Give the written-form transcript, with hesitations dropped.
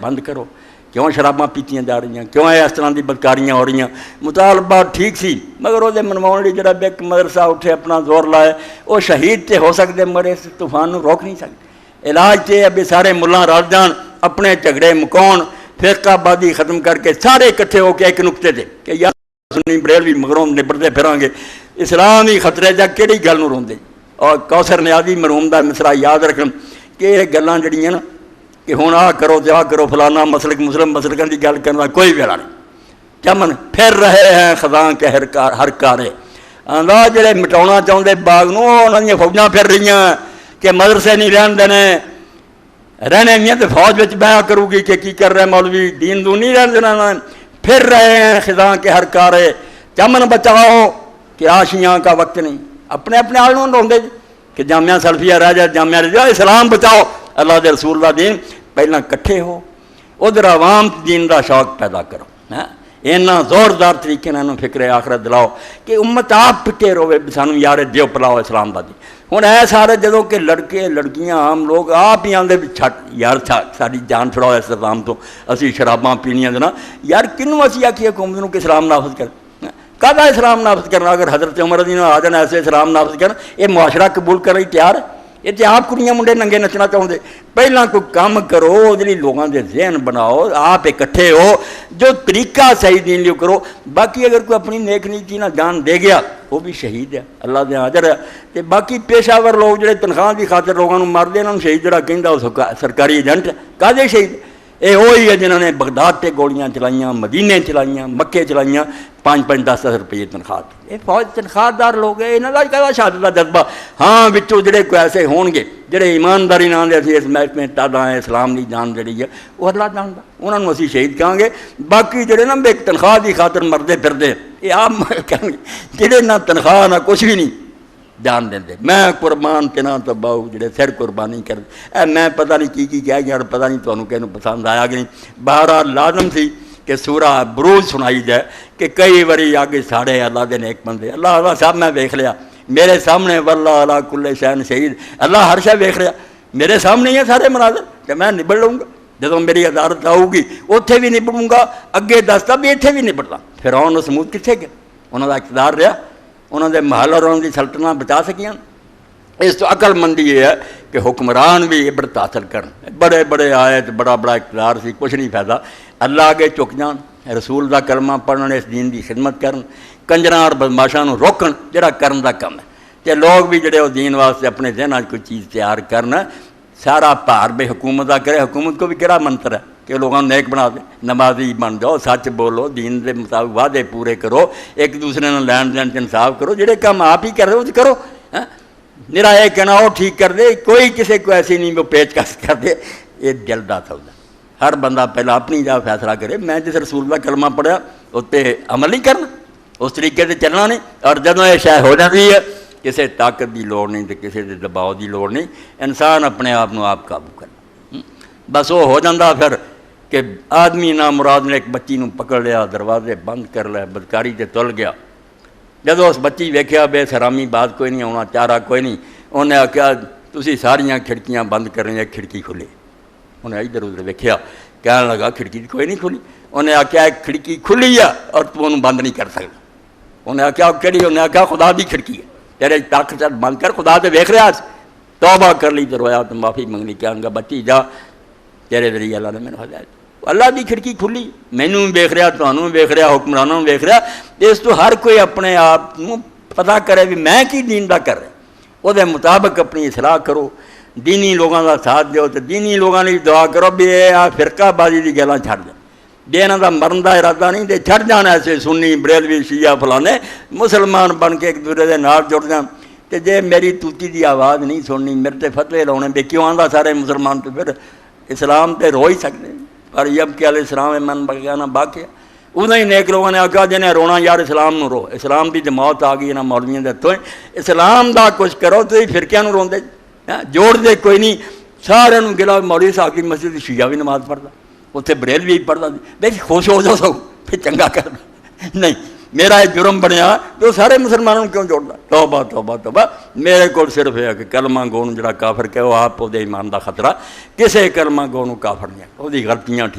بند کرو، کیوں شراباں پیتیاں جا رہی ہیں، کیوں اس طرح کی بدکاریاں ہو رہی ہیں۔ مطالبہ ٹھیک سی مگر وہ منواؤ لی جڑا ایک مدرسہ اٹھے اپنا زور لائے، وہ شہید تے ہو سکتے مرے اس طوفان کو روک نہیں سکتے۔ علاج تے ابھی سارے ملہ رل جان، اپنے جھگڑے مکاؤ، فرقہ بازی ختم کر کے سارے اکٹھے ہو کے ایک نقطے تے کہ یار سنی بریلوی مگروں نبڑتے پھران گے، اسلام ہی خطرے جا کہڑی گل نوں روندے۔ اور کوثر نیازی مرحوم دا مصرع یاد رکھن کہ یہ گلاں جڑیاں نا کہ ہوں آ کرو تے آ کرو فلانا مسلک مسلم مسلکاں دی گل کرنا کوئی ویلا نہیں۔ چمن پھر رہے ہیں خزاں کے ہر کارے، آندا جڑے مٹاونا چاہتے باغ نوں انہاں دی فوجاں پھر رہی ہیں کہ مدرسے نہیں رہن دینے، رہنے نہیں تو فوج وچ بیاں کرو گی کہ کی کر رہے مولوی، دین دون نہیں رہن دینا۔ پھر رہے ہیں خزاں کے ہر کارے، چمن بچاؤ کہ آشیاں کا وقت نہیں۔ اپنے اپنے آلوں روندے کہ جامعہ سلفیہ رہ جائے، جامعہ رہ جائے، اسلام بچاؤ، اللہ دے رسول دا دین۔ پہلا کٹھے ہو، ادھر عوام دین دا شوق پیدا کرو، اینا زوردار طریقے نال فکر آخرت دلاؤ کہ امت آپ پٹے روے سانو یار دیو پلاؤ اسلام دا دین۔ ہوں اے سارے جدوں کہ لڑکے لڑکیاں عام لوگ آپ ہی آندے چھٹ یار ساری جان چھڑاؤ اس اسلام تو، اسی شراباں پینیاں دینا یار کنوں اسی آکھی حکومت نوں کہ اسلام نافذ کر، کہدا اسلام نافذ کرنا؟ اگر حضرت عمر رضی اللہ عنہ آ جانا ایسے اسلام نافذ کرنا، یہ معاشرہ قبول کرنے تیار ہے؟ یہ تو آپ کڑیاں منڈے ننگے نچنا چاہتے۔ پہلا کوئی کام کرو جی لوگوں کے ذہن بناؤ، آپ اکٹھے ہو، جو طریقہ صحیح دین لیو کرو۔ باقی اگر کوئی اپنی نیک نیتی نہ جان دے گیا وہ بھی شہید ہے، اللہ دے حاضر ہے۔ تو باقی پیشہ ور لوگ جڑے تنخواہ کی خاطر لوگوں مارتے انہوں شہید جڑا کہندا وہ سرکاری ایجنٹ ہے، کہدے شہید؟ یہ وہی ہے جنہوں نے بغداد تے گولیاں چلائیاں، مدینے چلائیاں، مکے چلائیاں، 5-5 10-10 روپئے تنخواہ۔ یہ فوج تنخواہ دار لوگ ہیں، یہاں کا کہا شہادت کا جذبہ۔ ہاں بچوں جڑے کوئی ایسے ہون گے جڑے ایمانداری نال اسی اس محکمے ٹاڈا ہے، اسلام کی جان جڑی ہے وہ اللہ جاندا، انہوں نے اسی شہید کہاں گے۔ باقی جڑے نا ایک تنخواہ کی خاطر مردے پھردے، یہ آپ کہیں گے جڑے نہ تنخواہ نہ کچھ بھی نہیں جان دیں۔ میں قربان تنا تو باؤ جڑے سر قربانی کر اے میں پتہ نہیں کی کہہ گیا، پتہ نہیں تمہیں کہنوں پسند آیا کہ نہیں۔ بہرحال لازم سی کہ سورہ بروج سنائی جائے کہ کئی وری آگے ساڑے اللہ دے نیک بندے، اللہ صاحب میں ویکھ لیا میرے سامنے، واللہ علی کل شیء شہید، اللہ ہر شے ویکھ لیا میرے سامنے ہی ہے سارے مناظر کہ میں نبڑ لوں گا جدوں میری عدالت آؤ گی، اتھے بھی نبڑوں گا، اگے دستا بھی اتھے بھی نبڑتا۔ فرعون و سمود کتنے گئے؟ انہوں کا اقتدار رہا، انہوں نے محل اور انہوں کی سلطنت بچا سکیاں۔ اس تو عقل مندی یہ ہے کہ حکمران بھی عبرت حاصل کرن، بڑے بڑے آئے تو بڑا بڑا اقتدار سی، کچھ نہیں فائدہ، اللہ آگے چک جان، رسول دا کلمہ پڑھن، اس دین دی خدمت کرن، کنجراں اور بدماشاں نوں روکن، جڑا کرن دا کم ہے۔ تے لوگ بھی جڑے وہ دین واسطے اپنے ذہن کوئی چیز تیار کرن، سارا بھار بے حکومت دا کرے۔ حکومت کو بھی کہڑا منتر ہے کہ لوگوں نیک بنا دے، نمازی بن جاؤ، سچ بولو، دین دے مطابق وعدے پورے کرو، ایک دوسرے نے لین دین انصاف کرو، جڑے کام آپ ہی کر رہے ہو تو کرو۔ میرا یہ کہنا وہ ٹھیک کر دے، کوئی کسی کو ایسی نہیں وہ پیچ کس کر دے، یہ دل دا سودا۔ ہر بندہ پہلے اپنی جا فیصلہ کرے، میں جس رسول کا کلمہ پڑھیا اس پہ عمل نہیں کرنا، اس طریقے سے چلنا نہیں۔ اور جدوں یہ شے ہو جاتی ہے کسی طاقت کی لوڑ نہیں تو کسی کے دباؤ کی لوڑ نہیں، انسان اپنے آپ آپ قابو کرنا۔ بس وہ ہو جاتا پھر کہ آدمی نامراد نے ایک بچی نوں پکڑ لیا، دروازے بند کر لیا، بدکاری سے تل گیا۔ جدو اس بچی ویکھیا بے حرامی بات کوئی نہیں ہونا، چارہ کوئی نہیں، انہیں آخیا تسی ساریاں کھڑکیاں بند کریں، ایک کھڑکی کھلی۔ انہیں ادھر ادھر ویکھیا، کہنے لگا کھڑکی کوئی نہیں کھلی۔ انہیں آخیا ایک کھڑکی کھلی ہے اور تو انہوں بند نہیں کر سکتا۔ انہیں آخیا کہڑی؟ انہیں آخیا خدا دی کھڑکی ہے، تیرے طاقت بند کر، خدا تے ویکھ رہا۔ توبہ کر لی تو رویا تو معافی منگنی، کہنے گا بچی جا، تیرے ذریعے اللہ نے مینوں ہدایت۔ اللہ دی کھڑکی کھلی، مینوں بھی ویکھ رہا، تمہوں بھی ویکھ رہا، حکمرانوں بھی ویکھ رہا۔ اس تو ہر کوئی اپنے آپ کو پتہ کرے بھی میں کی دین دا کر رہا، وہ دے مطابق اپنی اصلاح کرو، دینی لوگوں کا ساتھ دیو، تو دینی لوگوں نے دعا کرو بھی یہ فرقہ بازی کی گلاں چھڑ دیں، جے انہاں دا مرن دا ارادہ نہیں تے چھڑ جان ایسے سنی بریلوی شیعہ فلانے مسلمان بن کے ایک دوسرے دے نال جڑ جان۔ تے جے میری توتی دی آواز نہیں سننی، میرے تے فتوے لاؤنے بے کیوں آندا سارے مسلمان تو پھر اسلام تے رو ہی سکتے۔ پر یب کہ علیہ السلام من بغیانہ باقی ادھر ہی نیک لوگوں نے آخیا جنہیں رونا یار اسلام نو رو، اسلام دی جماعت آ گئی نہ مولویوں دے ہتھوں، اسلام دا کچھ کرو تو فرقیاں نو روندے جوڑ دے کوئی نہیں، سارے گلا مولوی صاحب کی مسجد شیعہ بھی نماز پڑھتا، اتنے بریلوی بھی پڑھتا، بھائی خوش ہو جاؤ سو پھر چنگا کر نہیں، میرا یہ جرم بنیا تو سارے مسلمانوں کیوں جوڑنا؟ توبہ توبہ توبہ۔ میرے کو صرف یہ کہ کلمہ گو جڑا کافر کہ وہ آپ وہ ایمان دا خطرہ، کسے کلمہ گو کافر نہیں، وہ غلطیاں ٹھیک